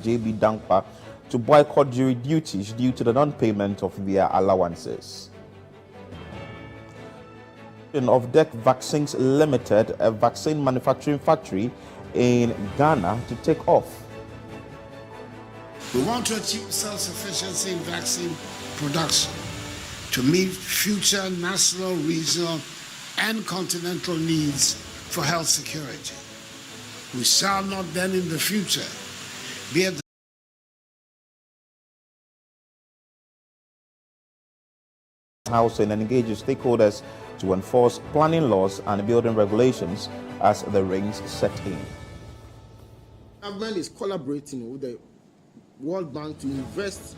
JB Dankwa to boycott jury duties due to the non-payment of their allowances. Of Deck Vaccines Limited, a vaccine manufacturing factory in Ghana, to take off. We want to achieve self-sufficiency in vaccine production to meet future national, regional, and continental needs for health security. We shall not then in the future be at the housing and engage stakeholders to enforce planning laws and building regulations as the rains set in. Government is collaborating with the World Bank to invest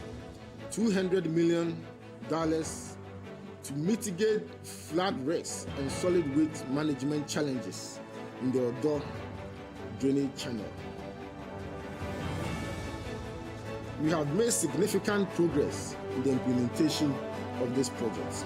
$200 million to mitigate flood risks and solid waste management challenges in the Odo drainage channel. We have made significant progress in the implementation of this project.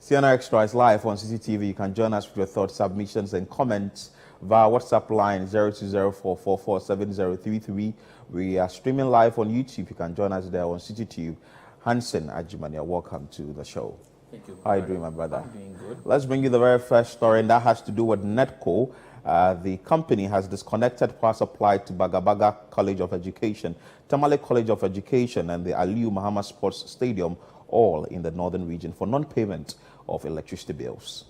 CNR Extra is live on CCTV. You can join us with your thoughts, submissions, and comments via WhatsApp line 0204447033. We are streaming live on YouTube. You can join us there on CCTV. Hansen Ajimania, welcome to the show. Thank you. How are you doing, my brother? I'm doing good. Let's bring you the very first story, and that has to do with NETCO. The company has disconnected power supply to Bagabaga College of Education, Tamale College of Education, and the Aliyu Muhammad Sports Stadium, all in the northern region, for non-payment of electricity bills.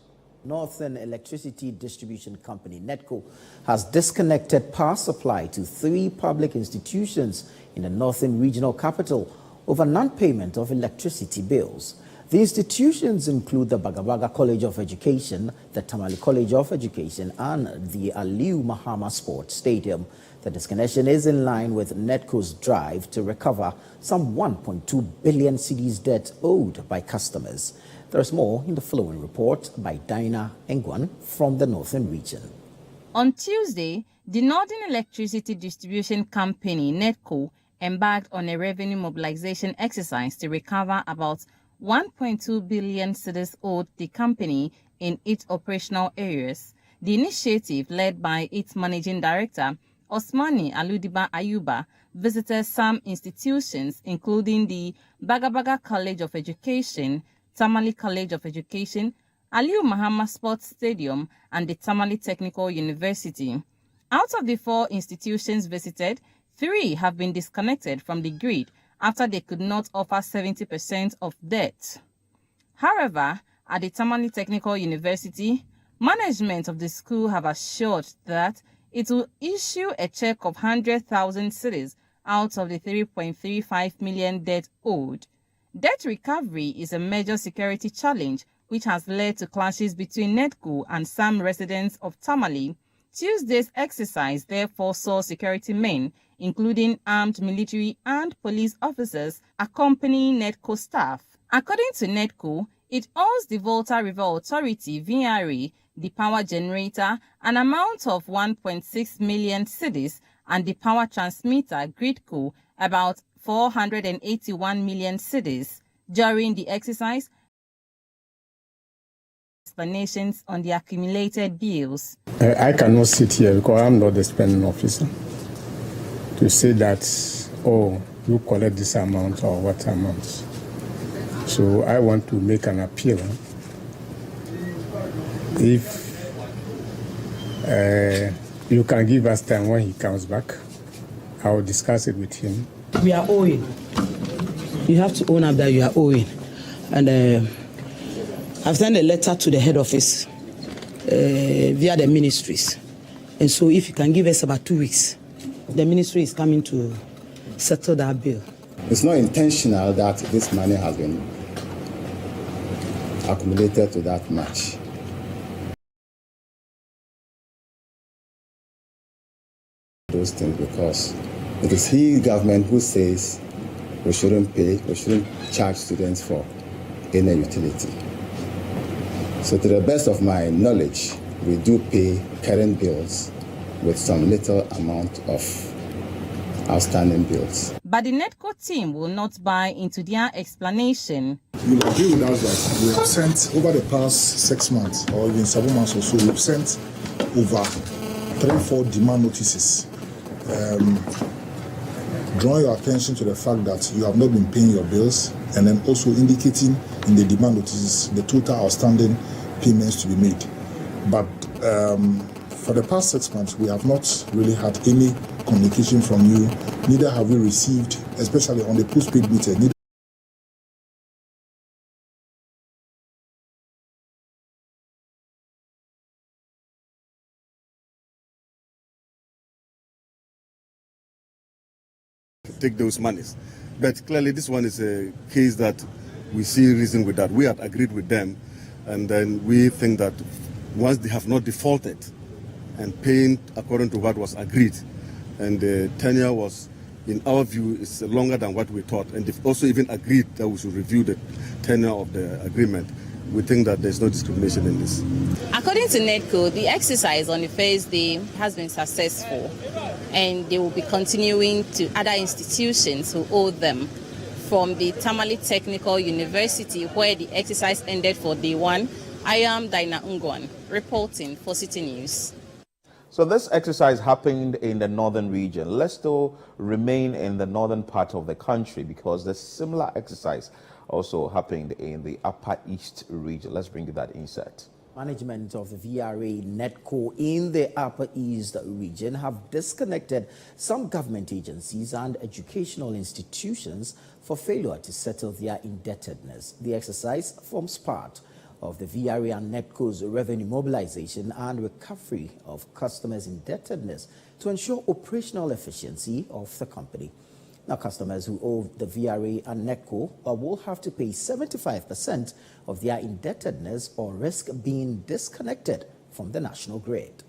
Northern Electricity Distribution Company, NETCO, has disconnected power supply to 3 public institutions in the northern regional capital over non-payment of electricity bills. The institutions include the Bagabaga College of Education, the Tamale College of Education, and the Aliyu Muhammad Sports Stadium. The disconnection is in line with NETCO's drive to recover some 1.2 billion cedis debt owed by customers. There's more in the following report by Dinah Engwan from the northern region. On Tuesday, the Northern Electricity Distribution Company, NETCO, embarked on a revenue mobilization exercise to recover about 1.2 billion cedis owed the company in its operational areas. The initiative, led by its managing director, Osmani Aludiba Ayuba, visited some institutions, including the Bagabaga College of Education, Tamale College of Education, Aliyu Muhammad Sports Stadium, and the Tamale Technical University. Out of the 4 institutions visited, 3 have been disconnected from the grid after they could not offer 70% of debt. However, at the Tamale Technical University, management of the school have assured that it will issue a check of 100,000 cedis out of the 3.35 million debt owed. Debt recovery is a major security challenge which has led to clashes between NETCO and some residents of Tamale. Tuesday's exercise therefore saw security men, including armed military and police officers, accompanying NETCO staff. According to NETCO, it owes the Volta River Authority, VRA, the power generator, an amount of 1.6 million cedis, and the power transmitter, Gridco, about 481 million cedis. During the exercise, explanations on the accumulated bills. I cannot sit here because I'm not the spending officer to say that, oh, you collect this amount or what amount. So I want to make an appeal. If you can give us time when he comes back, I will discuss it with him. We are owing. You have to own up that you are owing. And I've sent a letter to the head office via the ministries. And so if you can give us about 2 weeks, the ministry is coming to settle that bill. It's not intentional that this money has been accumulated to that much. Those things, because it is government who says we shouldn't pay, we shouldn't charge students for in a utility. So to the best of my knowledge, we do pay current bills with some little amount of outstanding bills. But the NEDCO team will not buy into their explanation. You'll agree with us that we have sent, over the past 6 months or even 7 months or so, we've sent over 3-4 demand notices, drawing your attention to the fact that you have not been paying your bills, and then also indicating in the demand notices the total outstanding payments to be made. But for the past 6 months, we have not really had any communication from you, neither have we received, especially on the postpaid meter, take those monies. But clearly this one is a case that we see reason with that. We had agreed with them, and then we think that once they have not defaulted and paying according to what was agreed, and the tenure was, in our view, is longer than what we thought, and they've also even agreed that we should review the tenure of the agreement, we think that there's no discrimination in this. According to NEDCO, the exercise on the first day has been successful, and they will be continuing to other institutions who owe them, from the Tamale Technical University, where the exercise ended for day one. I am Dinah Ungwan, reporting for City News. So this exercise happened in the northern region. Let's still remain in the northern part of the country, because the similar exercise also happened in the Upper East region. Let's bring you that insert. Management of the VRA NEDCO in the Upper East region have disconnected some government agencies and educational institutions for failure to settle their indebtedness. The exercise forms part of the VRA and NEDCO's revenue mobilization and recovery of customers' indebtedness to ensure operational efficiency of the company. Now, customers who owe the VRA and NEDCO will have to pay 75% of their indebtedness or risk being disconnected from the national grid.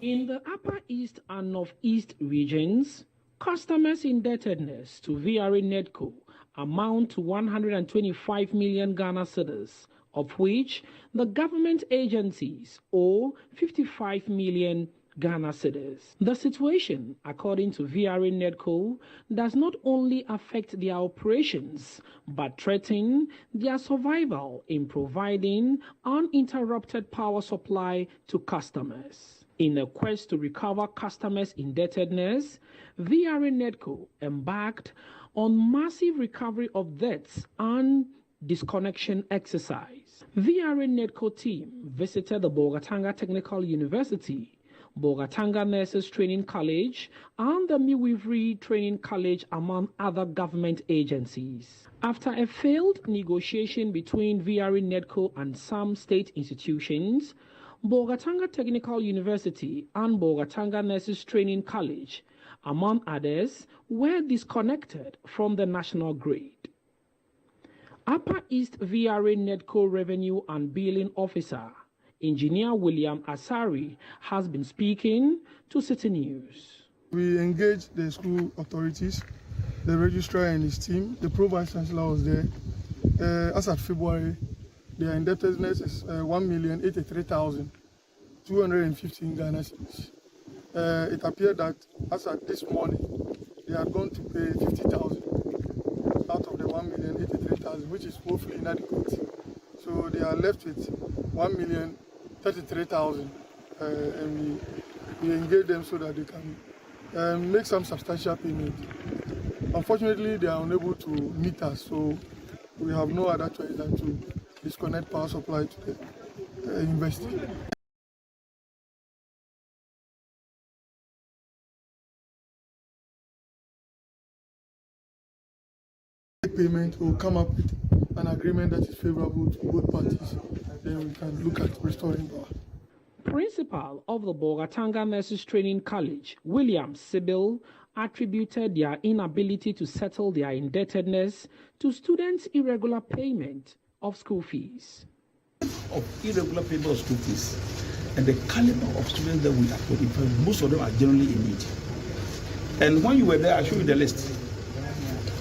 In the Upper East and Northeast regions, customers' indebtedness to VRA NEDCO amount to 125 million Ghana cedis, of which the government agencies owe 55 million Ghana cedis. The situation, according to VRA NEDCO, does not only affect their operations, but threaten their survival in providing uninterrupted power supply to customers. In a quest to recover customers' indebtedness, VRA NEDCO embarked on massive recovery of debts and disconnection exercise. VRA NEDCO team visited the Bogatanga Technical University, Bogatanga Nurses Training College, and the Midwifery Training College, among other government agencies. After a failed negotiation between VRA NEDCO and some state institutions, Bogatanga Technical University and Bogatanga Nurses Training College, among others, were disconnected from the national grid. Upper East VRA NEDCO Revenue and Billing Officer, Engineer William Asari, has been speaking to City News. We engaged the school authorities, the registrar and his team. The Pro-Vice Chancellor was there. As at February, their indebtedness is 1,083,215 Ghana cedis. It appeared that as at this morning, they had gone to pay 50,000 out of the 1,083,000, which is woefully inadequate. So they are left with 1,033,000, and we engage them so that they can make some substantial payment. Unfortunately, they are unable to meet us, so we have no other choice than to disconnect power supply to the university. Payment will come up with an agreement that is favorable to both parties, then we can look at restoring power. Principal of the Bogatanga Nurses Training College, William Sibyl, attributed their inability to settle their indebtedness to students' irregular payment of school fees. Of irregular payment of school fees and the caliber of students that we are putting, most of them are generally in need. And when you were there, I showed you the list.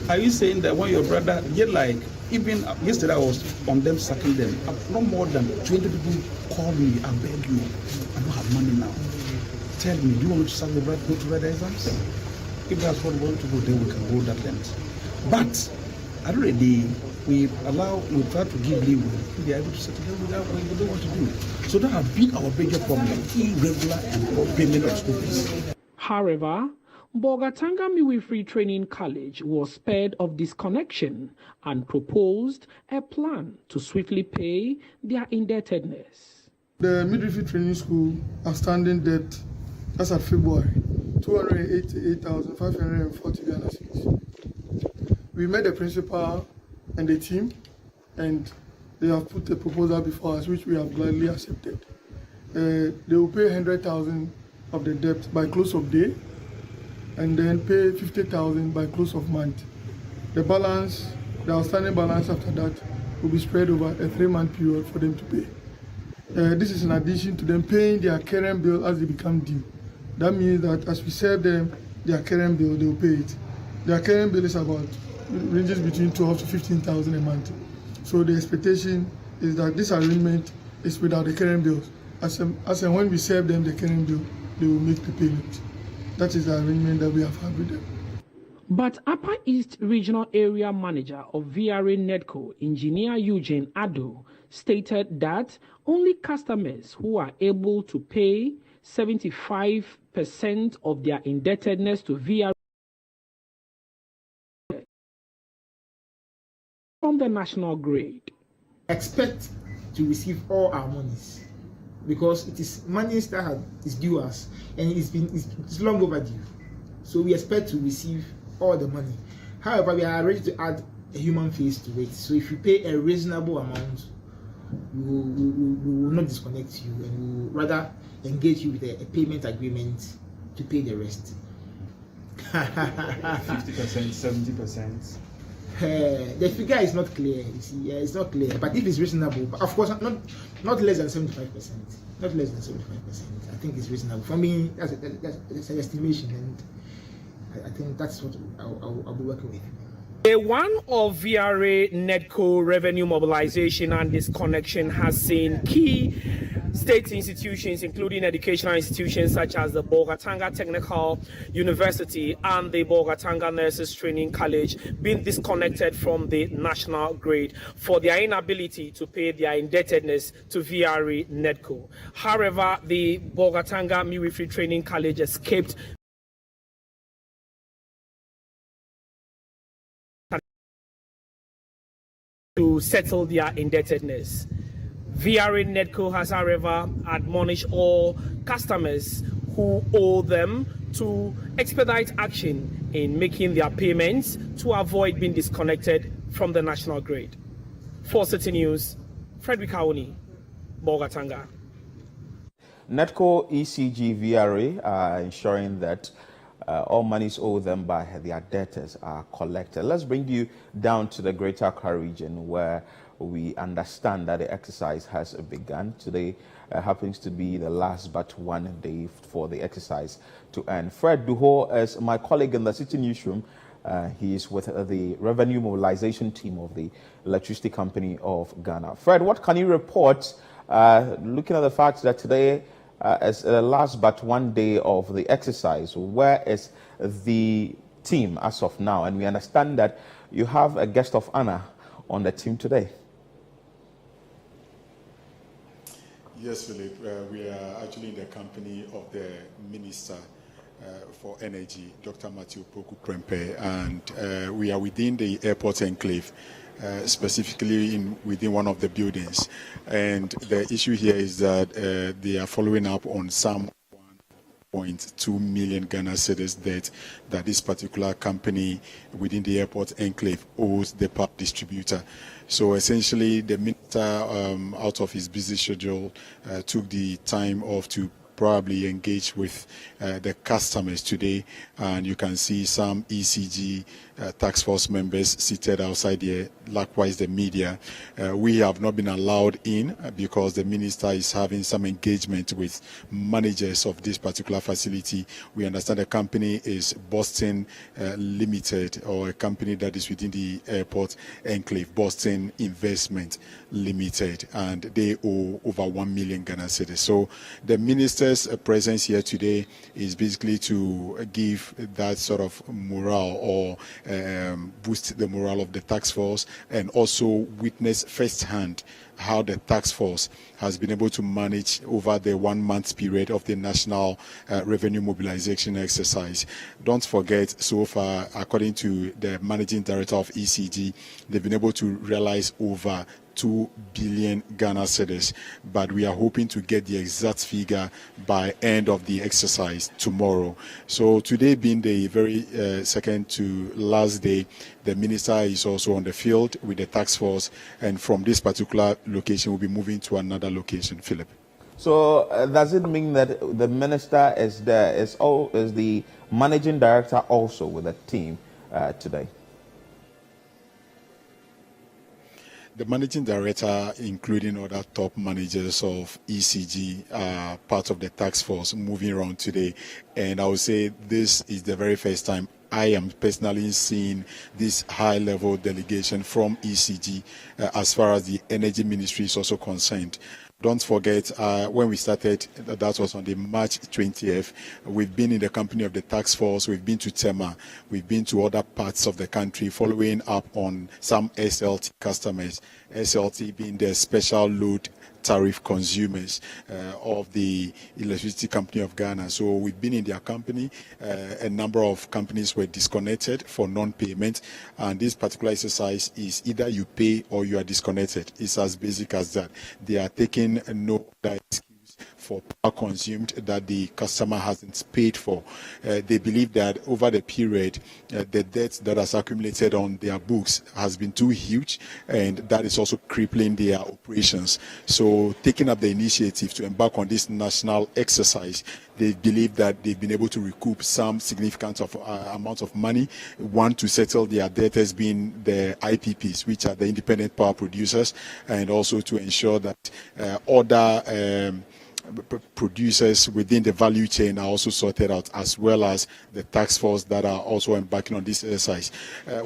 Are you saying that when your brother, just like Even yesterday, I was on them sacking them. No more than 20 people called me. I beg you, I don't have money now. Tell me, do you want me to sack the right, go to the exams? If that's what we want to go, then we can go that length. But at the end of the day, we try to give leeway. If they are able to settle them without what we don't want to do. So that has been our major problem: irregular and payment of school fees. However, Bogatanga Midwifery Training College was spared of disconnection and proposed a plan to swiftly pay their indebtedness. The midwifery training school outstanding debt, as at February, 288,540 Ghana cedis. We met the principal and the team, and they have put a proposal before us, which we have gladly accepted. They will pay 100,000 of the debt by close of day, and then pay 50,000 by close of month. The balance, the outstanding balance after that, will be spread over a 3-month period for them to pay. This is in addition to them paying their current bill as they become due. That means that as we serve them their current bill, they will pay it. Their current bill is about, ranges between 12 to 15,000 a month. So the expectation is that this arrangement is without the current bills. As and when we serve them the current bill, they will make the payment. That is the arrangement that we have had with them. But Upper East Regional Area Manager of VRA Nedco, Engineer Eugene Addo, stated that only customers who are able to pay 75% of their indebtedness to VRA from the national grid expect to receive all our monies, because it is money that is due us, and it's long overdue. So we expect to receive all the money. However, we are ready to add a human face to it. So if you pay a reasonable amount, we will not disconnect you, and we will rather engage you with a payment agreement to pay the rest. 50%, 70%. The figure is not clear. You see, it's not clear. But if it's reasonable, but of course not less than 75%. Not less than 75%. I think it's reasonable. For me, that's an estimation, and I think that's what I'll be working with. Day one of VRA Nedco revenue mobilization and disconnection has seen key state institutions, including educational institutions such as the Bogatanga Technical University and the Bogatanga Nurses Training College, being disconnected from the national grid for their inability to pay their indebtedness to VRA Nedco. However, the Bogatanga Midwifery Training College escaped to settle their indebtedness. VRA Nedco has, however, admonished all customers who owe them to expedite action in making their payments to avoid being disconnected from the national grid. For City News, Frederick Aoni, Bogatanga. Nedco, ECG, VRA are ensuring that all monies owed them by their debtors are collected. Let's bring you down to the Greater Accra region, where we understand that the exercise has begun. Today happens to be the last but one day for the exercise to end. Fred Duho is my colleague in the City Newsroom. He is with the revenue mobilization team of the Electricity Company of Ghana. Fred, what can you report looking at the fact that today as the last but one day of the exercise? Where is the team as of now? And we understand that you have a guest of honor on the team today. Yes, Philip. We are actually in the company of the Minister for Energy, Dr. Matthew Poku Prempe, and we are within the airport enclave. Specifically within one of the buildings, and the issue here is that they are following up on some 1.2 million Ghana cedis debt that this particular company within the airport enclave owes the power distributor. So essentially, the minister, out of his busy schedule, took the time off to probably engage with the customers today, and you can see some ECG task force members seated outside here, likewise the media. We have not been allowed in because the minister is having some engagement with managers of this particular facility. We understand the company is Boston Limited, or a company that is within the airport enclave, Boston Investment Limited, and they owe over 1 million Ghana cedis. So the minister's presence here today is basically to give that sort of morale, or boost the morale of the task force, and also witness firsthand how the task force has been able to manage over the 1 month period of the national revenue mobilization exercise. Don't forget, so far, according to the managing director of ECG, they've been able to realize over 2 billion Ghana cedis, but we are hoping to get the exact figure by end of the exercise tomorrow. So today being the very second to last day, the minister is also on the field with the task force, and from this particular location we'll be moving to another location. Philip. So does it mean that the minister is there, is the managing director also with the team today? The managing director, including other top managers of ECG, are part of the task force moving around today. And I would say this is the very first time I am personally seeing this high-level delegation from ECG as far as the energy ministry is also concerned. Don't forget, when we started, that was on the March 20th, we've been in the company of the task force, we've been to Tema, we've been to other parts of the country, following up on some SLT customers, SLT being the special load tariff consumers of the Electricity Company of Ghana. So we've been in their company. A number of companies were disconnected for non-payment, and this particular exercise is either you pay or you are disconnected. It's as basic as that. They are taking no other excuse for power consumed that the customer hasn't paid for. They believe that over the period, the debt that has accumulated on their books has been too huge, and that is also crippling their operations. So taking up the initiative to embark on this national exercise, they believe that they've been able to recoup some significant amount of money. One, to settle their debt has been the IPPs, which are the independent power producers, and also to ensure that other producers within the value chain are also sorted out, as well as the task force that are also embarking on this exercise.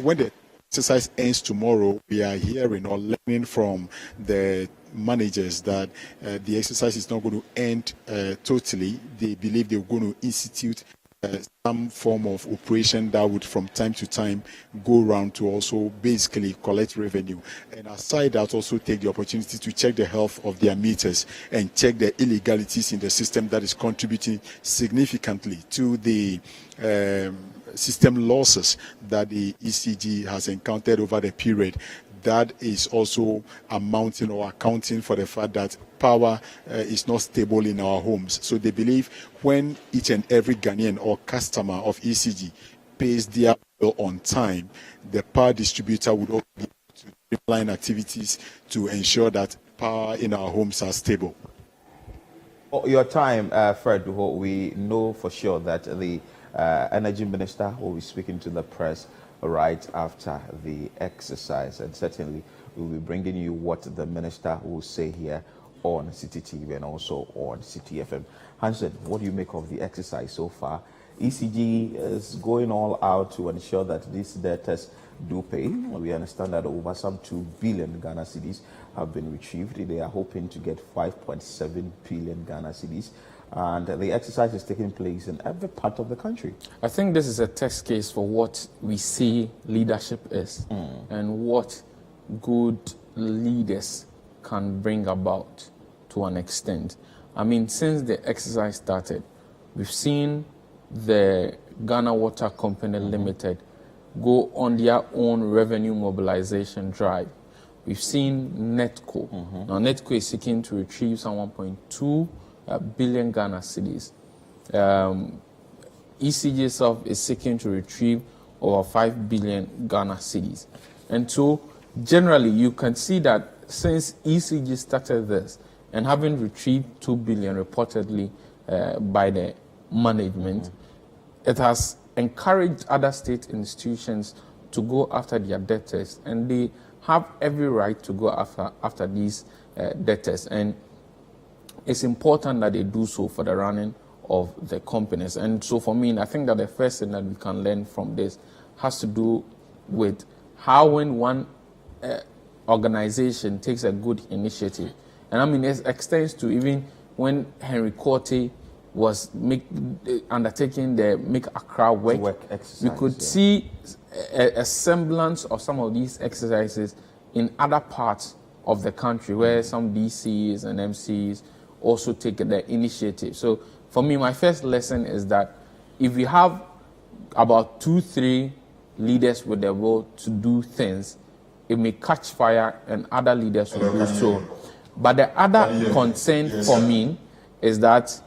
When the exercise ends tomorrow, we are hearing or learning from the managers that the exercise is not going to end totally. They believe they're going to institute some form of operation that would from time to time go around to also basically collect revenue, and aside that also take the opportunity to check the health of their meters and check the illegalities in the system that is contributing significantly to the system losses that the ECG has encountered over the period. That is also amounting or accounting for the fact that power is not stable in our homes. So they believe when each and every Ghanaian or customer of ECG pays their bill on time, the power distributor would also be able to streamline activities to ensure that power in our homes are stable. Your time, Fred, we know for sure that the energy minister will be speaking to the press right after the exercise, and certainly we'll be bringing you what the minister will say here on City TV and also on City FM. Hansen, what do you make of the exercise so far? ECG is going all out to ensure that these debtors do pay. We understand that over some 2 billion Ghana cedis have been retrieved. They are hoping to get 5.7 billion Ghana cedis. And the exercise is taking place in every part of the country. I think this is a test case for what we see leadership is and what good leaders can bring about to an extent. I mean, since the exercise started, we've seen the Ghana Water Company Limited go on their own revenue mobilization drive. We've seen NETCO. Now, NETCO is seeking to retrieve some 1.2 billion Ghana cedis. ECG itself is seeking to retrieve over 5 billion Ghana cedis. And so, generally, you can see that since ECG started this and having retrieved 2 billion reportedly by the management. It has encouraged other state institutions to go after their debtors, and they have every right to go after these debtors. And it's important that they do so for the running of the companies. And so for me, I think that the first thing that we can learn from this has to do with how when one organization takes a good initiative, and I mean it extends to even when Henry Korte was undertaking the Make Accra Work exercise, we could see a semblance of some of these exercises in other parts of the country where some DCs and MCs also take the initiative. So for me, my first lesson is that if we have about 2-3 leaders with the will to do things, it may catch fire and other leaders will do so. But the other concern for me is that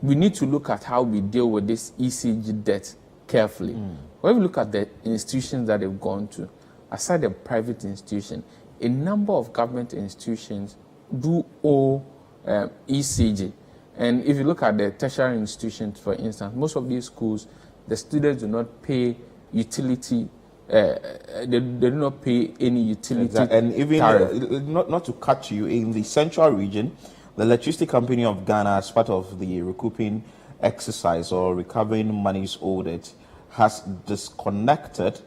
we need to look at how we deal with this ECG debt carefully. When we look at the institutions that they've gone to, aside the private institution, a number of government institutions do owe ECG. And if you look at the tertiary institutions, for instance, most of these schools, the students do not pay utility, they do not pay any utility. Exactly. And even, not to cut you, in the central region, the Electricity Company of Ghana, as part of the recouping exercise or recovering monies owed it, has disconnected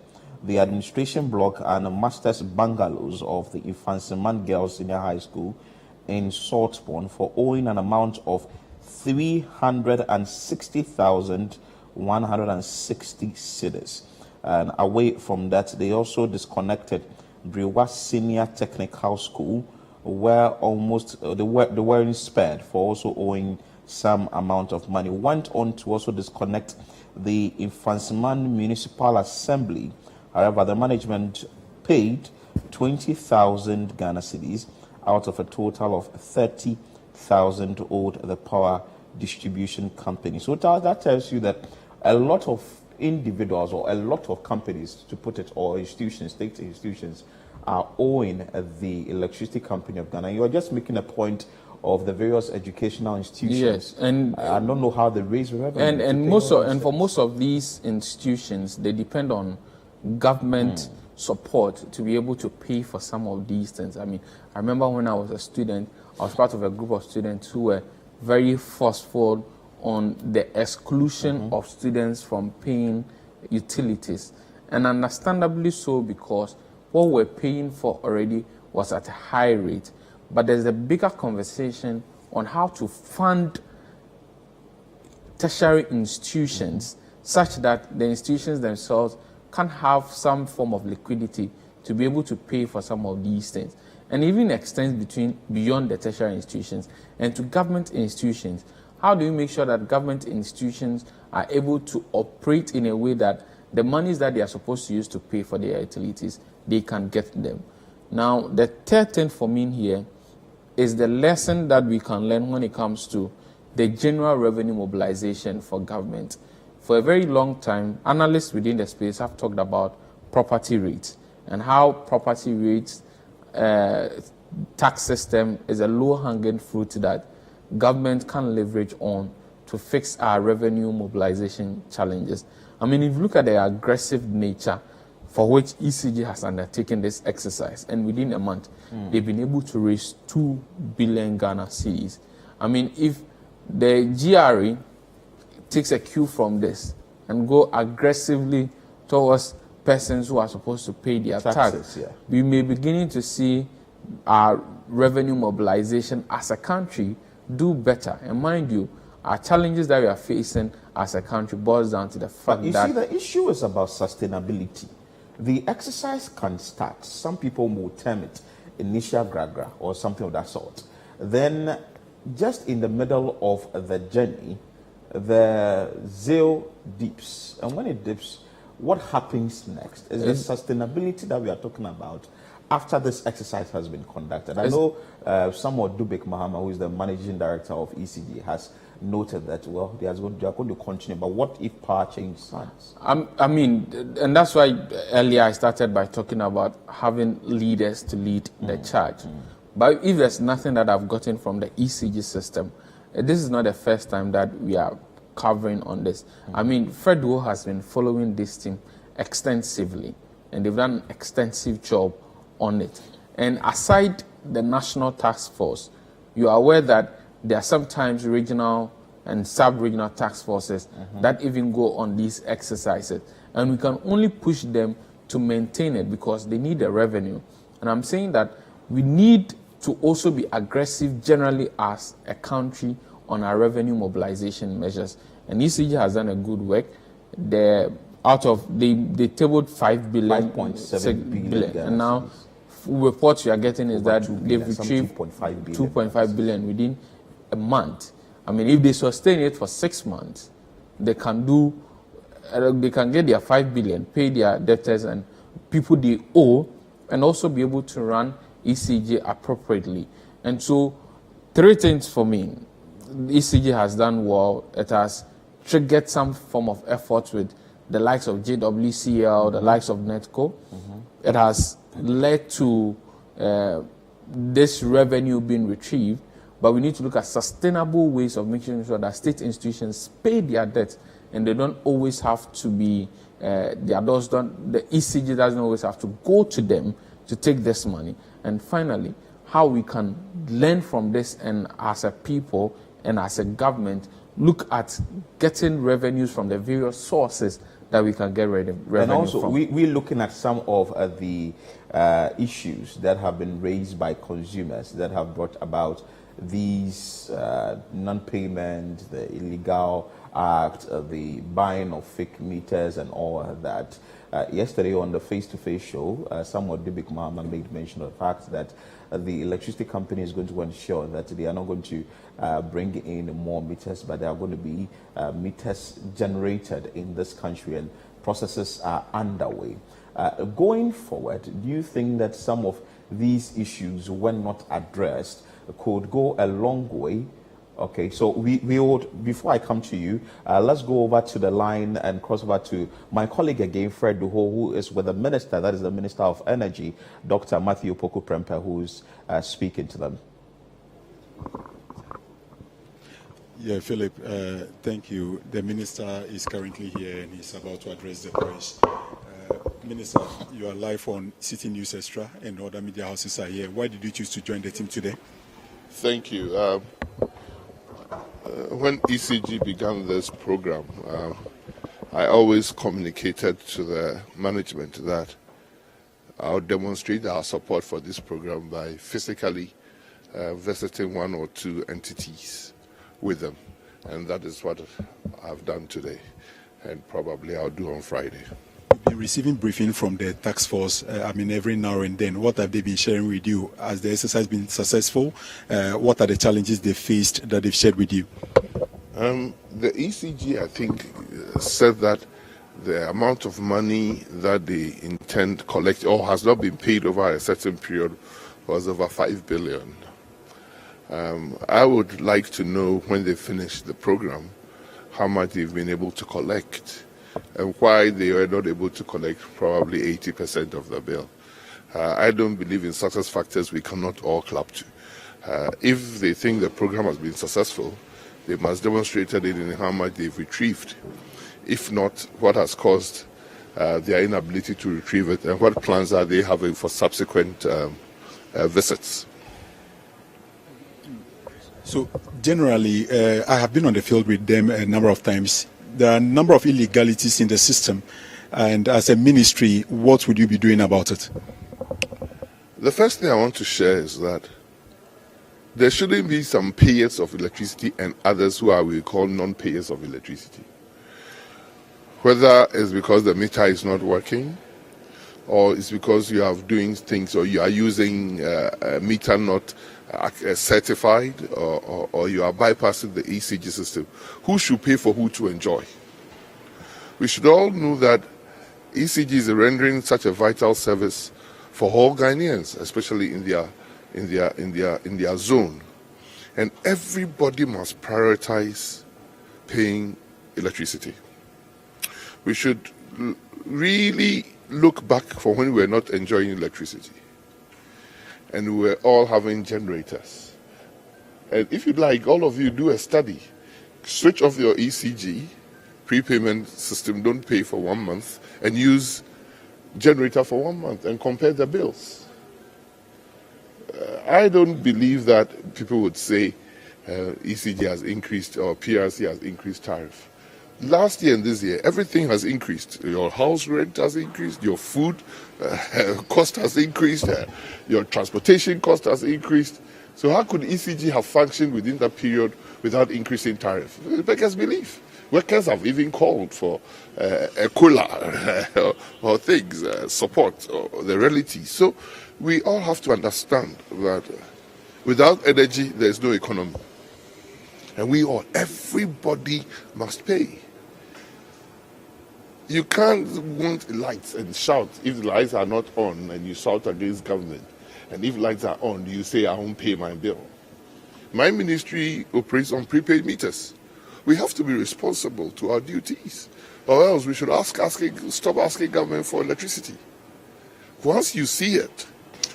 the administration block and master's bungalows of the Infansiman Girls Senior High School in Saltpond for owing an amount of 360,160 cedis. And away from that, they also disconnected Brewa Senior Technical School, where almost they were spared for also owing some amount of money. Went on to also disconnect the Infansiman Municipal Assembly. However, the management paid 20,000 Ghana cedis out of a total of 30,000 owed the power distribution company. So that tells you that a lot of individuals or a lot of companies, to put it, or institutions, state institutions, are owing the Electricity Company of Ghana. You are just making a point of the various educational institutions. Yes, and I don't know how they raise revenue. And for most of these institutions, they depend on government support to be able to pay for some of these things. I mean, I remember when I was a student, I was part of a group of students who were very forceful on the exclusion of students from paying utilities, and understandably so, because what we're paying for already was at a high rate. But there's a bigger conversation on how to fund tertiary institutions such that the institutions themselves can have some form of liquidity to be able to pay for some of these things. And even extends beyond the tertiary institutions and to government institutions. How do you make sure that government institutions are able to operate in a way that the monies that they are supposed to use to pay for their utilities, they can get them? Now, the third thing for me here is the lesson that we can learn when it comes to the general revenue mobilization for government. For a very long time, analysts within the space have talked about property rates and how property rates tax system is a low-hanging fruit that government can leverage on to fix our revenue mobilization challenges. I mean, if you look at the aggressive nature for which ECG has undertaken this exercise, and within a month, they've been able to raise 2 billion Ghana cedis. I mean, if the GRE takes a cue from this and go aggressively towards persons who are supposed to pay their tax, we may be beginning to see our revenue mobilization as a country do better. And mind you, our challenges that we are facing as a country boils down to the fact that... see, the issue is about sustainability. The exercise can start. Some people will term it initial gragra or something of that sort. Then, just in the middle of the journey, the zeal dips. And when it dips, what happens next? Is the sustainability that we are talking about after this exercise has been conducted? I know Samuel Dubik Mahama, who is the managing director of ECG, has noted that, well, they are going to continue, but what if power changes hands? I mean, and that's why earlier I started by talking about having leaders to lead the charge. But if there's nothing that I've gotten from the ECG system, this is not the first time that we are covering on this. I mean, FEDWO has been following this team extensively, and they've done an extensive job on it. And aside the national task force, you are aware that there are sometimes regional and sub-regional task forces that even go on these exercises. And we can only push them to maintain it because they need the revenue. And I'm saying that we need to also be aggressive generally as a country on our revenue mobilization measures. And ECG has done a good work. They tabled 5 billion, 5.7 billion. And now reports we are getting is that they've retrieved 2.5 billion within a month. I mean, if they sustain it for 6 months, they can get their 5 billion, pay their debtors and people they owe, and also be able to run ECG appropriately. And so, 3 things for me. ECG has done well. It has triggered some form of effort with the likes of JWCL, the likes of NETCO. It has led to this revenue being retrieved, but we need to look at sustainable ways of making sure that state institutions pay their debt, and they don't always have to be, the ECG doesn't always have to go to them to take this money. And finally, how we can learn from this, and as a people and as a government, look at getting revenues from the various sources that we can get revenue and also, from. we're looking at some of the issues that have been raised by consumers that have brought about these non-payment, the illegal act, the buying of fake meters and all of that. Yesterday on the face-to-face show, Samuel Dibik Mahama made mention of the fact that the electricity company is going to ensure that they are not going to bring in more meters, but there are going to be meters generated in this country, and processes are underway. Going forward, do you think that some of these issues, when not addressed, could go a long way? Okay, so we would, before I come to you, let's go over to the line and cross over to my colleague again, Fred Duho, who is with the minister, that is the Minister of Energy, Dr. Matthew Poku Prempeh, who is speaking to them. Yeah, Philip, thank you. The minister is currently here and he's about to address the press. Minister, you are live on City News Extra and other media houses are here. Why did you choose to join the team today? Thank you. When ECG began this program, I always communicated to the management that I'll demonstrate our support for this program by physically visiting 1 or 2 entities with them. And that is what I've done today, and probably I'll do on Friday. You've been receiving briefing from the task force, every now and then. What have they been sharing with you? Has the exercise been successful? What are the challenges they faced that they've shared with you? The ECG, I think, said that the amount of money that they intend to collect or has not been paid over a certain period was over 5 billion. I would like to know, when they finish the program, how much they've been able to collect and why they were not able to collect probably 80% of the bill. I don't believe in success factors we cannot all clap to. If they think the program has been successful, they must demonstrate it in how much they've retrieved. If not, what has caused their inability to retrieve it, and what plans are they having for subsequent visits? So generally, I have been on the field with them a number of times. There are a number of illegalities in the system, and as a ministry, what would you be doing about it? The first thing I want to share is that there shouldn't be some payers of electricity and others who are, we call, non-payers of electricity. Whether it's because the meter is not working, or it's because you are doing things, or you are using a meter not certified, or you are bypassing the ECG system. Who should pay for who to enjoy? We should all know that ECG is rendering such a vital service for all Ghanaians, especially in their zone, and everybody must prioritize paying electricity. We should really look back for when we were not enjoying electricity and we were all having generators. And if you'd like, all of you do a study. Switch off your ECG, prepayment system, don't pay for 1 month, and use generator for 1 month and compare the bills. I don't believe that people would say ECG has increased or PRC has increased tariff. Last year and this year, everything has increased. Your house rent has increased, your food cost has increased, your transportation cost has increased. So how could ECG have functioned within that period without increasing tariff? It beggars belief. Workers have even called for a cooler or things, support, or the reality. So we all have to understand that without energy, there is no economy. And everybody must pay. You can't want lights and shout if the lights are not on and you shout against government. And if lights are on, you say, I won't pay my bill. My ministry operates on prepaid meters. We have to be responsible to our duties, or else we should stop asking government for electricity. Once you see it,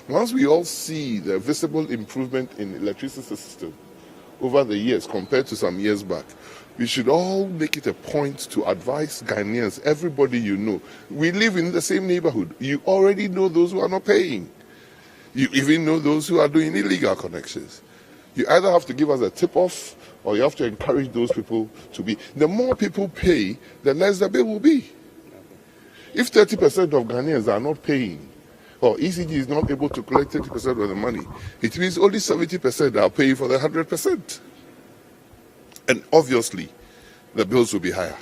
once we all see the visible improvement in electricity system over the years compared to some years back, we should all make it a point to advise Ghanaians, everybody you know. We live in the same neighborhood. You already know those who are not paying. You even know those who are doing illegal connections. You either have to give us a tip-off or you have to encourage those people to be. The more people pay, the less the bill will be. If 30% of Ghanaians are not paying, or ECG is not able to collect 30% of the money, it means only 70% are paying for the 100%. And obviously, the bills will be higher.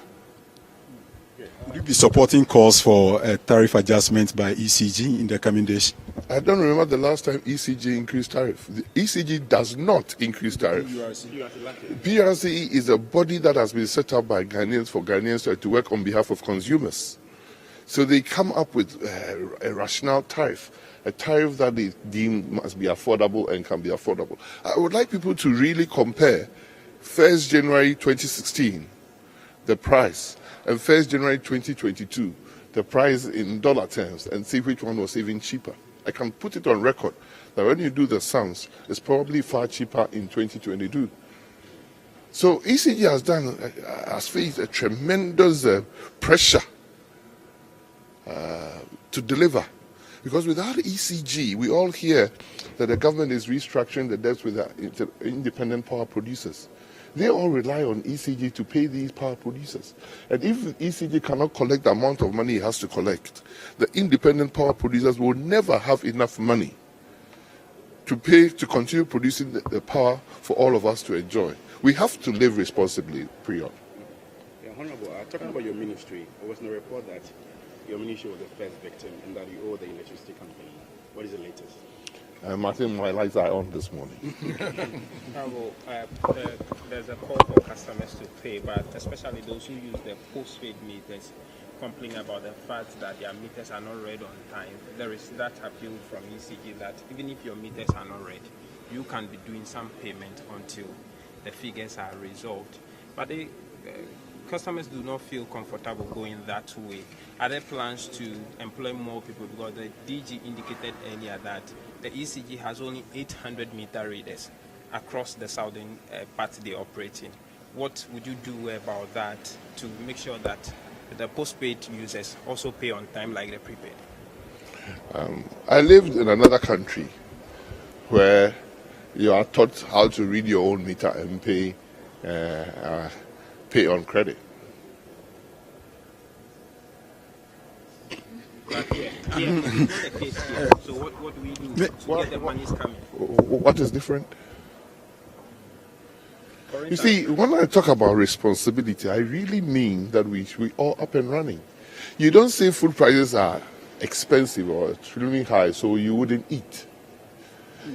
Would you be supporting calls for a tariff adjustment by ECG in the coming days? I don't remember the last time ECG increased tariff. The ECG does not increase tariff. PRC is a body that has been set up by Ghanaians for Ghanaians to work on behalf of consumers. So they come up with a rational tariff, a tariff that they deem must be affordable and can be affordable. I would like people to really compare 1st January 2016, the price, and 1st January 2022, the price in dollar terms, and see which one was even cheaper. I can put it on record that when you do the sums, it's probably far cheaper in 2022. So ECG has faced a tremendous pressure to deliver. Because without ECG, we all hear that the government is restructuring the debts with the independent power producers. They all rely on ECG to pay these power producers. And if ECG cannot collect the amount of money it has to collect, the independent power producers will never have enough money to pay to continue producing the power for all of us to enjoy. We have to live responsibly, period. Yeah, Honorable, talking about your ministry, there was a report that your ministry was the first victim and that you owe the electricity company. What is the latest? Martin, my lights are on this morning. There's a call for customers to pay, but especially those who use the postpaid meters complain about the fact that their meters are not read on time. There is that appeal from ECG that even if your meters are not read, you can be doing some payment until the figures are resolved. But customers do not feel comfortable going that way. Are there plans to employ more people? Because the DG indicated earlier that the ECG has only 800 meter readers across the southern part they operate in. What would you do about that to make sure that the postpaid users also pay on time like the prepaid? I lived in another country where you are taught how to read your own meter and pay on credit. So what do we do to get the monies coming? What is different? You see, when I talk about responsibility, I really mean that we all up and running. You don't say food prices are expensive or extremely high, so you wouldn't eat.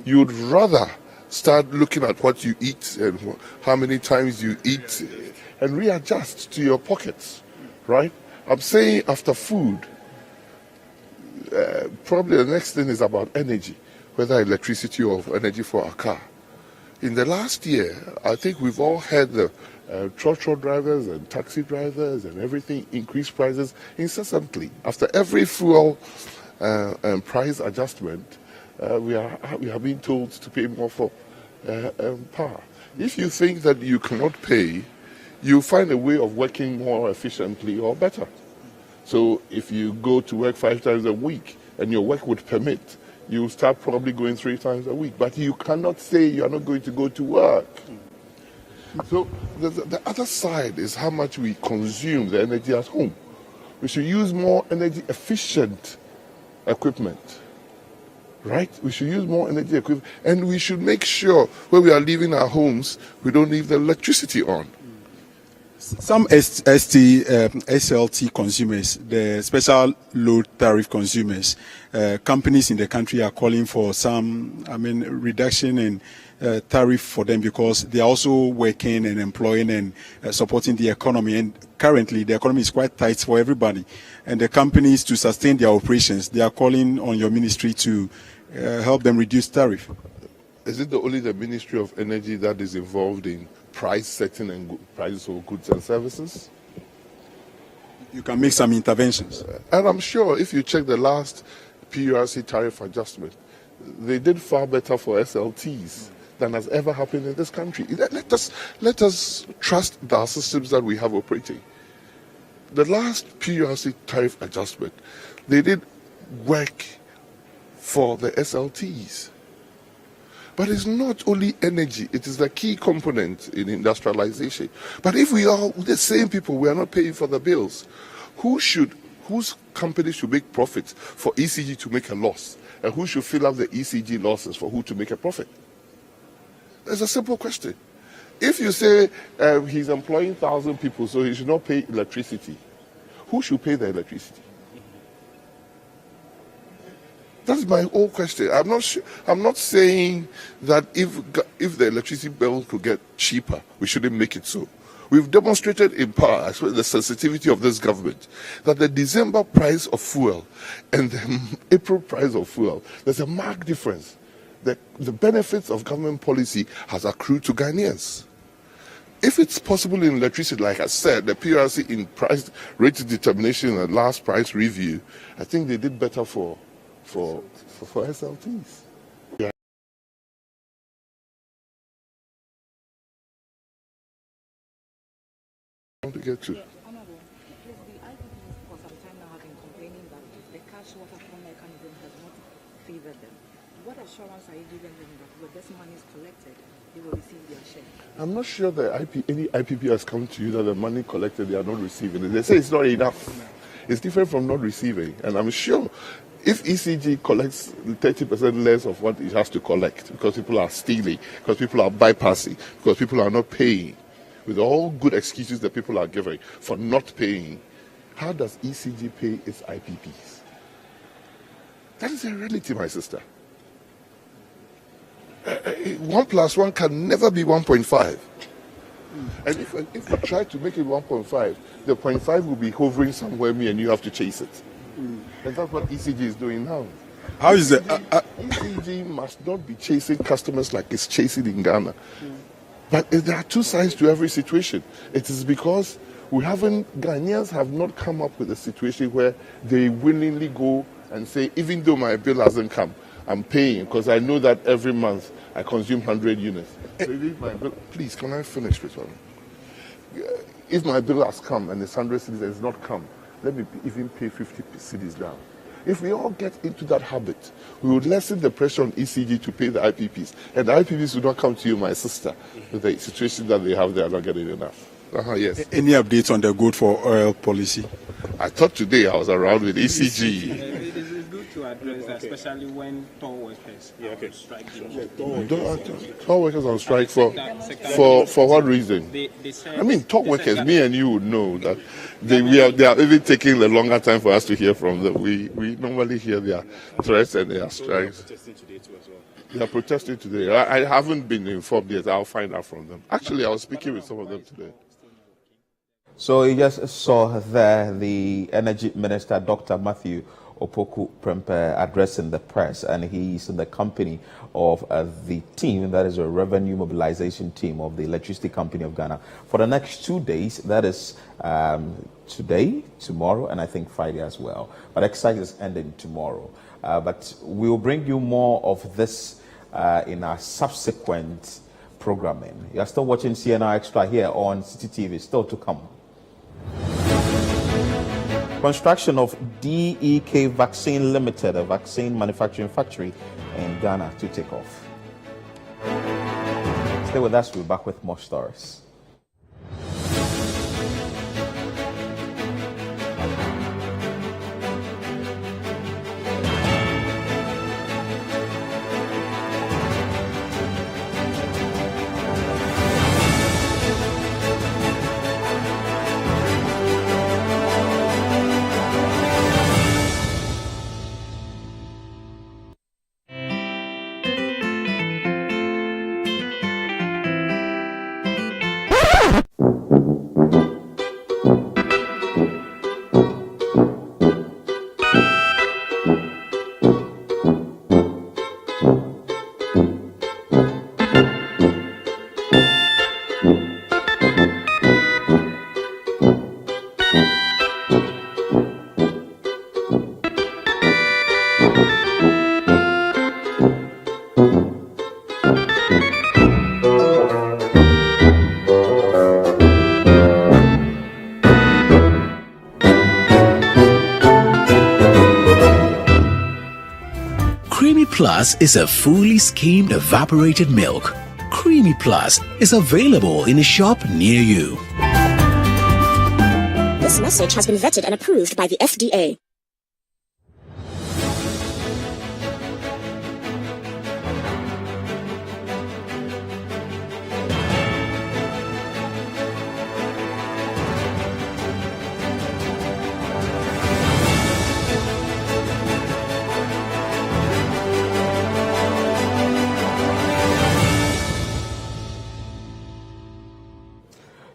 You would rather start looking at what you eat and how many times you eat and readjust to your pockets, right? I'm saying after food, probably the next thing is about energy, whether electricity or energy for our car. In the last year, I think we've all had the trotro drivers and taxi drivers and everything increase prices incessantly. After every fuel and price adjustment, we are being told to pay more for power. If you think that you cannot pay, you find a way of working more efficiently or better. So if you go to work 5 times a week and your work would permit, you start probably going 3 times a week. But you cannot say you are not going to go to work. So the other side is how much we consume the energy at home. We should use more energy efficient equipment. Right? We should use more energy equipment. And we should make sure when we are leaving our homes, we don't leave the electricity on. Some SLT consumers, the special load tariff consumers, companies in the country are calling for some, reduction in tariff for them because they are also working and employing and supporting the economy. And currently, the economy is quite tight for everybody. And the companies, to sustain their operations, they are calling on your ministry to help them reduce tariff. Is it only the Ministry of Energy that is involved in price setting and prices of goods and services? You can make some interventions. And I'm sure if you check the last PURC tariff adjustment, they did far better for SLTs than has ever happened in this country. Let us trust the systems that we have operating. The last PURC tariff adjustment, they did work for the SLTs. But it's not only energy, it is the key component in industrialization. But if we are the same people, we are not paying for the bills, whose company should make profits for ECG to make a loss? And who should fill up the ECG losses for who to make a profit? It's a simple question. If you say he's employing 1,000 people, so he should not pay electricity, who should pay the electricity? That's my whole question. I'm not saying that if the electricity bill could get cheaper, we shouldn't make it so. We've demonstrated in part, as well as the sensitivity of this government, that the December price of fuel and the April price of fuel, there's a marked difference. The benefits of government policy has accrued to Ghanaians. If it's possible in electricity, like I said, the PRC in price rate determination and last price review, I think they did better for SLTs. Yeah. To get to. Honorable, the IPPs for some time now have been complaining that the cash water fund mechanism has not favored them. What assurance are you giving them that when this money is collected, they will receive their share? I'm not sure that any IPP has come to you that the money collected they are not receiving it. They say it's not enough. It's different from not receiving. And I'm sure if ECG collects 30% less of what it has to collect because people are stealing, because people are bypassing, because people are not paying, with all good excuses that people are giving for not paying, how does ECG pay its IPPs? That is a reality, my sister. 1 + 1 can never be 1.5. And if we try to make it 1.5, the 0.5 will be hovering somewhere, and you have to chase it. And that's what ECG is doing now. How is it? ECG must not be chasing customers like it's chasing in Ghana. But there are two sides to every situation. It is because Ghanaians have not come up with a situation where they willingly go and say, even though my bill hasn't come, I'm paying because I know that every month I consume 100 units. So if my bill, please, can I finish this one? If my bill has come and it's 100 cedis and it's not come, let me even pay 50 cedis down. If we all get into that habit, we would lessen the pressure on ECG to pay the IPPs. And the IPPs will not come to you, my sister, with the situation that they have, they are not getting enough. Yes. Any updates on the good for oil policy? I thought today I was around with ECG. It is good to address that, especially when toll workers are on strike. Toll workers on strike for what reason? I mean, toll workers, me and you would know that they are even taking the longer time for us to hear from them. We normally hear their threats and their strikes. They are protesting today. I haven't been informed yet. I'll find out from them. Actually, I was speaking with some of them today. So you just saw there the Energy Minister, Dr. Matthew Opoku Prempeh, addressing the press, and he's in the company of the team, that is a revenue mobilization team of the Electricity Company of Ghana, for the next 2 days. That is today, tomorrow, and I think Friday as well. But exercise is ending tomorrow. But we'll bring you more of this in our subsequent programming. You are still watching CNR Extra here on City TV, still to come. Construction of DEK Vaccine Limited, a vaccine manufacturing factory in Ghana, to take off. Stay with us, we'll be back with more stories. Creamy Plus is a fully skimmed evaporated milk. Creamy Plus is available in a shop near you. This message has been vetted and approved by the FDA.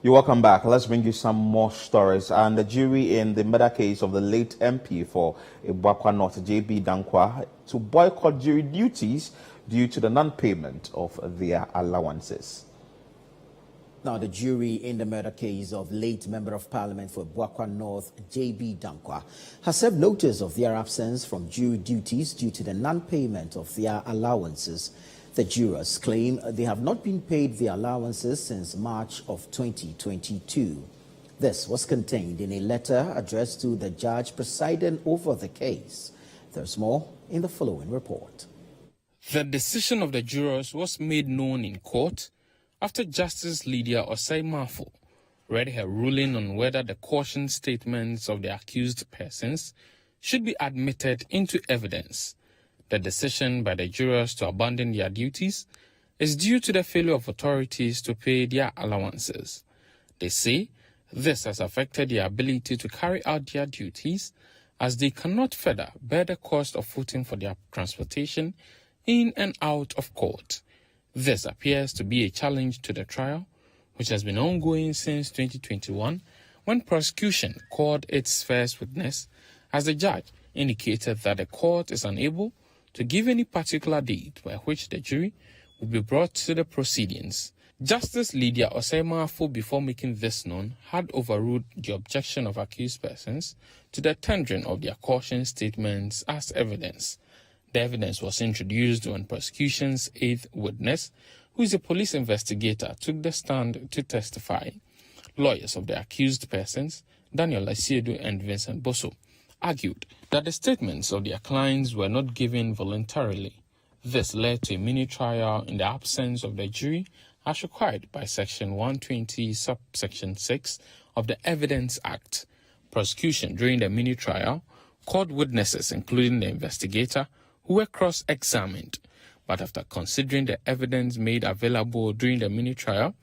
You're welcome back. Let's bring you some more stories. And the jury in the murder case of the late MP for Ibuakwa North, J.B. Dankwa, to boycott jury duties due to the non-payment of their allowances. Now, the jury in the murder case of late Member of Parliament for Ibuakwa North, J.B. Dankwa, has served notice of their absence from jury duties due to the non-payment of their allowances. The jurors claim they have not been paid their allowances since March of 2022. This was contained in a letter addressed to the judge presiding over the case. There's more in the following report. The decision of the jurors was made known in court after Justice Lydia Osei-Marfo read her ruling on whether the caution statements of the accused persons should be admitted into evidence. The decision by the jurors to abandon their duties is due to the failure of authorities to pay their allowances. They say this has affected their ability to carry out their duties as they cannot further bear the cost of footing for their transportation in and out of court. This appears to be a challenge to the trial, which has been ongoing since 2021, when prosecution called its first witness, as the judge indicated that the court is unable to give any particular date by which the jury will be brought to the proceedings. Justice Lydia Osei-Marfo, before making this known, had overruled the objection of accused persons to the tendering of their caution statements as evidence. The evidence was introduced when prosecution's eighth witness, who is a police investigator, took the stand to testify. Lawyers of the accused persons, Daniel Asiedu and Vincent Bosso, argued that the statements of their clients were not given voluntarily. This led to a mini-trial in the absence of the jury as required by Section 120, subsection 6 of the Evidence Act. Prosecution during the mini-trial called witnesses, including the investigator, who were cross-examined. But after considering the evidence made available during the mini-trial,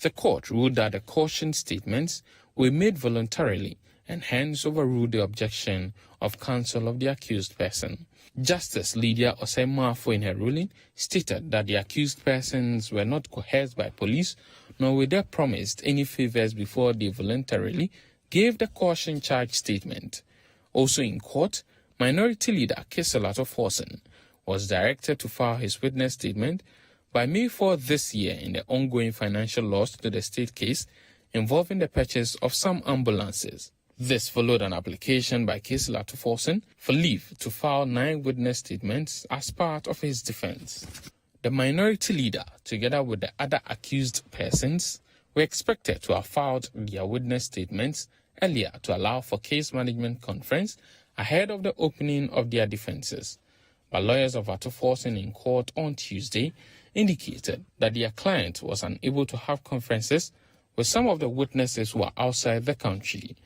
the court ruled that the caution statements were made voluntarily and hence overruled the objection of counsel of the accused person. Justice Lydia Osei-Marfo, in her ruling, stated that the accused persons were not coerced by police, nor were they promised any favors before they voluntarily gave the caution charge statement. Also in court, Minority Leader Keselato Forsen was directed to file his witness statement by May 4 this year in the ongoing financial loss to the state case involving the purchase of some ambulances. This followed an application by Keselato Forsen for leave to file 9 witness statements as part of his defense. The minority leader, together with the other accused persons, were expected to have filed their witness statements earlier to allow for case management conference ahead of the opening of their defenses. But lawyers of Atuforsen in court on Tuesday indicated that their client was unable to have conferences with some of the witnesses who are outside the country,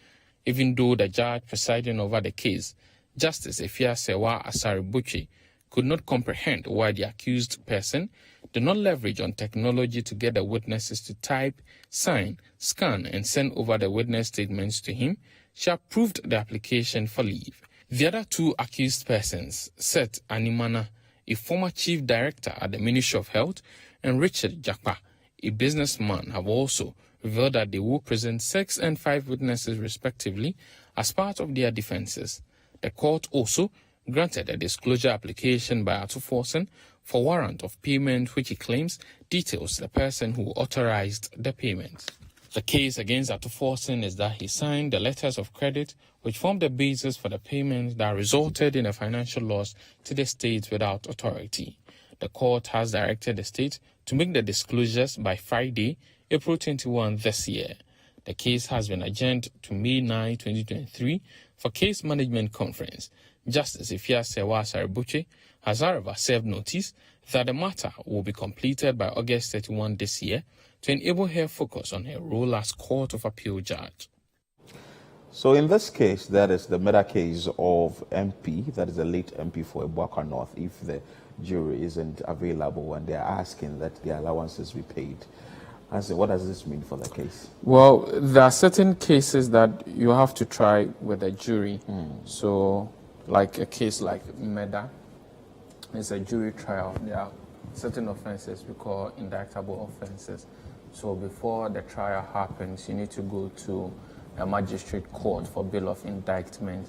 even though the judge presiding over the case, Justice Efia-Sewa Asare-Butchie, could not comprehend why the accused person did not leverage on technology to get the witnesses to type, sign, scan, and send over the witness statements to him. She approved the application for leave. The other two accused persons, Seth Animana, a former chief director at the Ministry of Health, and Richard Jakpa, a businessman, have also revealed that they will present 6 and 5 witnesses respectively as part of their defenses. The court also granted a disclosure application by Atuforsen for warrant of payment, which he claims details the person who authorized the payment. The case against Atuforsen is that he signed the letters of credit which formed the basis for the payment that resulted in a financial loss to the state without authority. The court has directed the state to make the disclosures by Friday, April 21 this year. The case has been adjourned to May 9, 2023 for case management conference. Justice Efia-Sewa Asare-Butchie has, however, served notice that the matter will be completed by August 31 this year to enable her focus on her role as Court of Appeal judge. So in this case, that is the murder case of MP, that is the late MP for Boycott North, if the jury isn't available and they're asking that the allowances be paid. What does this mean for the case? Well, there are certain cases that you have to try with a jury. So, like a case like murder, it's a jury trial. There are certain offenses we call indictable offenses. So before the trial happens, you need to go to a magistrate court for bill of indictment.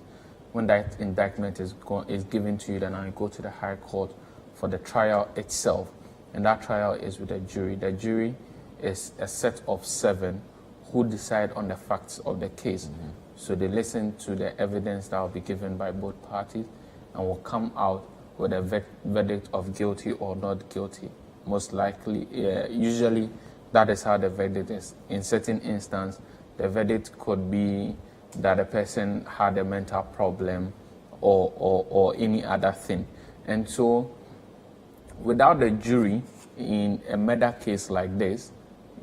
When that indictment is given to you, then you go to the High Court for the trial itself. And that trial is with a jury. The jury is a set of 7 who decide on the facts of the case. So they listen to the evidence that will be given by both parties and will come out with a verdict of guilty or not guilty. Most likely, usually that is how the verdict is. In certain instances, the verdict could be that a person had a mental problem or any other thing. And so without the jury in a murder case like this,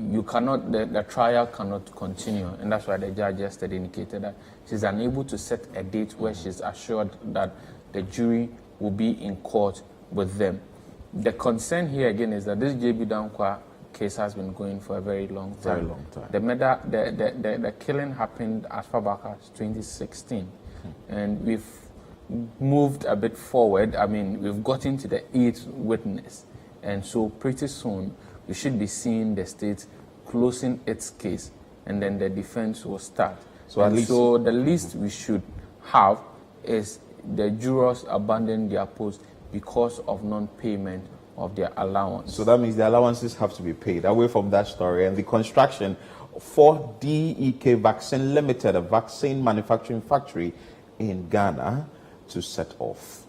you cannot, the trial cannot continue. And that's why the judge yesterday indicated that she's unable to set a date where she's assured that the jury will be in court with them. The concern here again is that this JB Dankwa case has been going for a very long time. Very long time. The murder, the killing happened as far back as 2016. And we've moved a bit forward. I mean, we've gotten to the 8th witness. And so pretty soon, we should be seeing the state closing its case, and then the defense will start. So the least we should have is the jurors abandon their post because of non-payment of their allowance. So that means the allowances have to be paid. Away from that story, and the construction for DEK Vaccine Limited, a vaccine manufacturing factory in Ghana, to set off.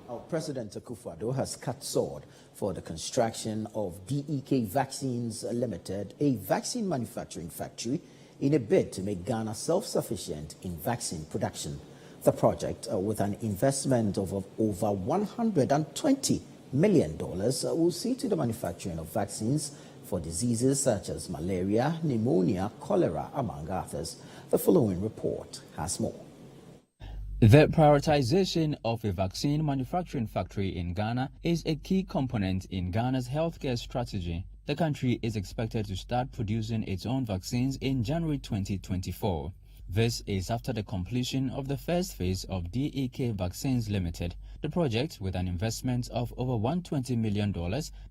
Our President Akufo-Addo has cut sword for the construction of DEK Vaccines Limited, a vaccine manufacturing factory, in a bid to make Ghana self-sufficient in vaccine production. The project, with an investment of over $120 million, will see to the manufacturing of vaccines for diseases such as malaria, pneumonia, cholera, among others. The following report has more. The prioritization of a vaccine manufacturing factory in Ghana is a key component in Ghana's healthcare strategy. The country is expected to start producing its own vaccines in January 2024. This is after the completion of the first phase of DEK Vaccines Limited. The project, with an investment of over $120 million,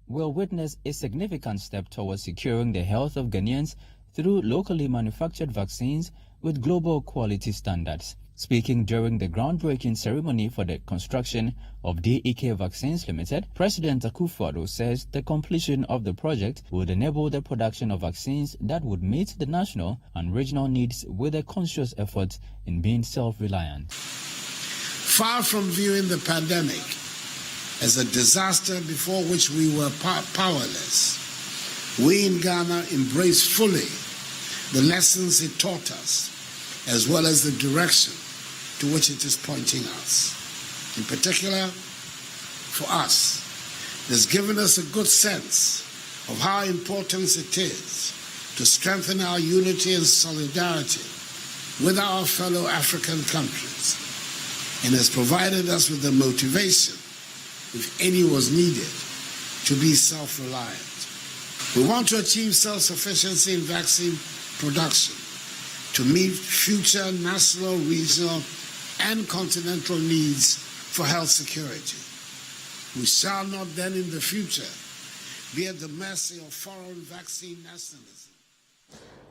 will witness a significant step towards securing the health of Ghanaians through locally manufactured vaccines with global quality standards. Speaking during the groundbreaking ceremony for the construction of DEK Vaccines Limited, President Akufo-Addo says the completion of the project would enable the production of vaccines that would meet the national and regional needs with a conscious effort in being self-reliant. Far from viewing the pandemic as a disaster before which we were powerless. We in Ghana embrace fully the lessons it taught us, as well as the direction to which it is pointing us. In particular, for us, it has given us a good sense of how important it is to strengthen our unity and solidarity with our fellow African countries, and has provided us with the motivation, if any was needed, to be self-reliant. We want to achieve self-sufficiency in vaccine production to meet future national, regional, and continental needs for health security. We shall not then in the future be at the mercy of foreign vaccine nationalism.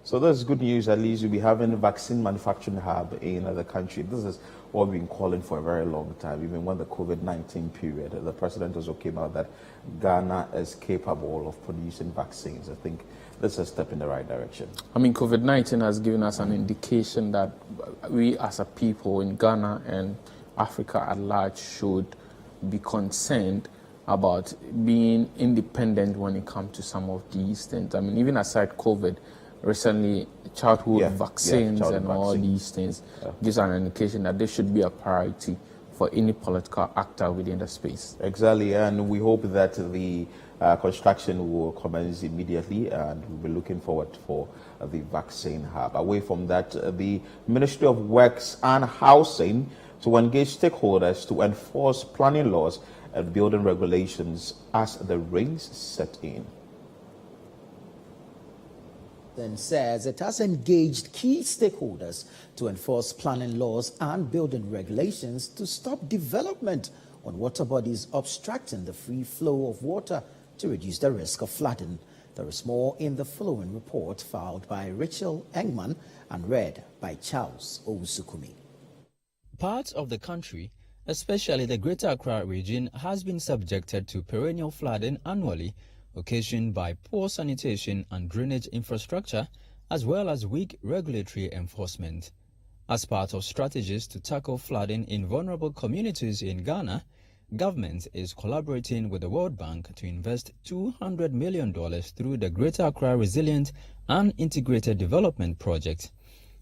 So that's good news. At least we'll be having a vaccine manufacturing hub in the country. This is what we've been calling for a very long time. Even when the COVID-19 period, the president also came out that Ghana is capable of producing vaccines. I think that's a step in the right direction. I mean, COVID-19 has given us an indication that we as a people in Ghana and Africa at large should be concerned about being independent when it comes to some of these things. I mean, even aside COVID, recently childhood vaccines and all these things gives an indication that there should be a priority for any political actor within the space. Exactly, and we hope that the construction will commence immediately, and we'll be looking forward for the vaccine hub. Away from that, the Ministry of Works and Housing to engage stakeholders to enforce planning laws and building regulations as the rains set in. Then says it has engaged key stakeholders to enforce planning laws and building regulations to stop development on water bodies obstructing the free flow of water to reduce the risk of flooding. There is more in the following report filed by Rachel Engman and read by Charles Owusukumi. Parts of the country, especially the Greater Accra region, has been subjected to perennial flooding annually, occasioned by poor sanitation and drainage infrastructure, as well as weak regulatory enforcement. As part of strategies to tackle flooding in vulnerable communities in Ghana, government is collaborating with the World Bank to invest $200 million through the Greater Accra Resilient and Integrated Development Project.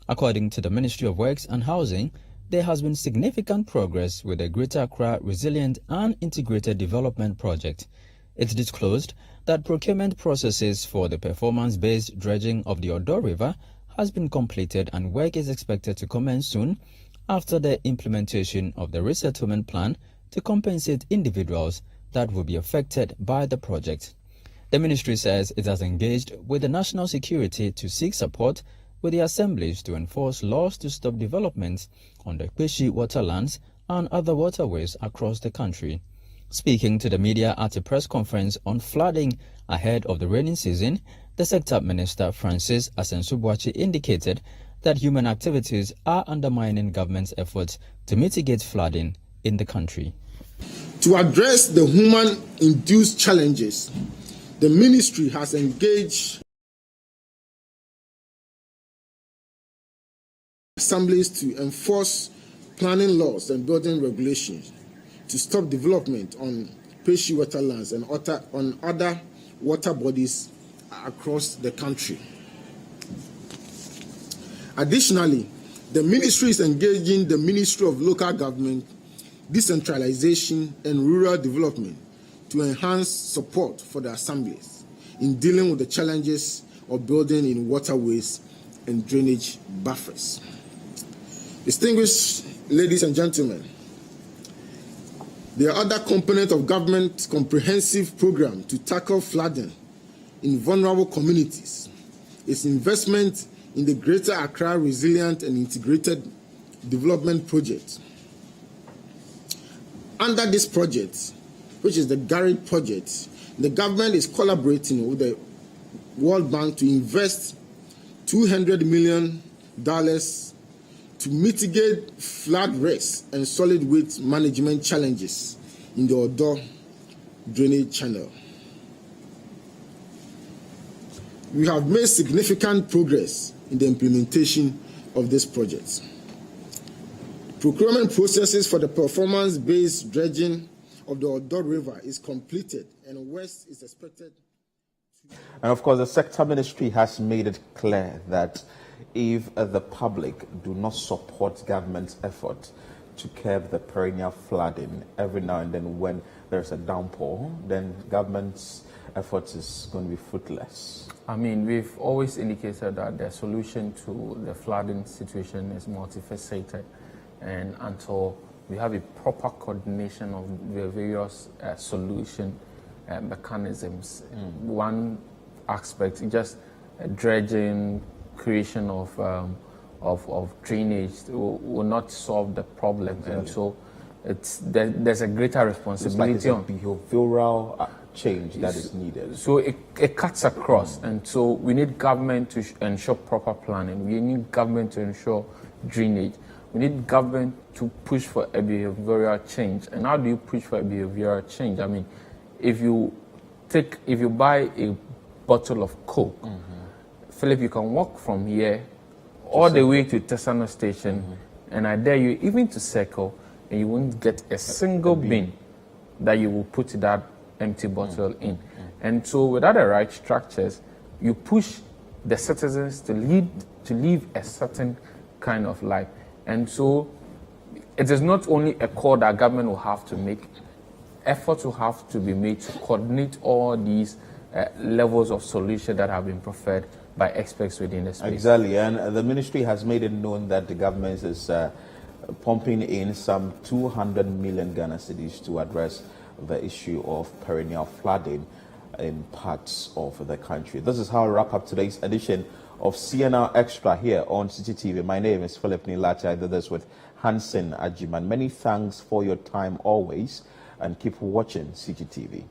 According to the Ministry of Works and Housing, there has been significant progress with the Greater Accra Resilient and Integrated Development Project. It disclosed that procurement processes for the performance-based dredging of the Odo River has been completed and work is expected to commence soon after the implementation of the resettlement plan to compensate individuals that will be affected by the project. The ministry says it has engaged with the national security to seek support with the assemblies to enforce laws to stop developments on the Kweshi waterlands and other waterways across the country. Speaking to the media at a press conference on flooding ahead of the rainy season, the sector minister Francis Asensubuachi indicated that human activities are undermining government's efforts to mitigate flooding in the country. To address the human-induced challenges, the ministry has engaged assemblies to enforce planning laws and building regulations to stop development on Kweshi waterlands and on other water bodies across the country. Additionally, the ministry is engaging the Ministry of Local Government, Decentralization and Rural Development to enhance support for the assemblies in dealing with the challenges of building in waterways and drainage buffers. Distinguished ladies and gentlemen, the other component of government's comprehensive program to tackle flooding in vulnerable communities is investment in the Greater Accra Resilient and Integrated Development Project. Under this project, which is the GARID project, the government is collaborating with the World Bank to invest $200 million to mitigate flood risks and solid waste management challenges in the Odo drainage channel. We have made significant progress in the implementation of this project. Procurement processes for the performance-based dredging of the Odo River is completed and West is expected. And of course, the sector ministry has made it clear that if the public do not support government's effort to curb the perennial flooding every now and then when there's a downpour, then government's efforts is going to be fruitless. I mean, we've always indicated that the solution to the flooding situation is multifaceted, and until we have a proper coordination of the various solution mechanisms, one aspect, just dredging, creation of drainage will not solve the problem. Exactly. And so there's a greater responsibility. It's like it's a behavioral change that is needed. So it cuts across, and so we need government to ensure proper planning. We need government to ensure drainage. We need government to push for a behavioral change. And how do you push for a behavioral change? I mean, if you buy a bottle of Coke, Philip, you can walk from here all the way to Tesano Station, and I dare you even to Circle, and you won't get a single bin that you will put that empty bottle in. And so without the right structures, you push the citizens to live a certain kind of life. And so it is not only a call that government will have to make, efforts will have to be made to coordinate all these levels of solution that have been preferred by experts within the space. Exactly, and the ministry has made it known that the government is pumping in some 200 million Ghana cedis to address the issue of perennial flooding in parts of the country. This is how I wrap up today's edition of CNR Extra here on CCTV. My name is Philip Nilachi. I did this with Hansen Ajiman. Many thanks for your time always, and keep watching CCTV.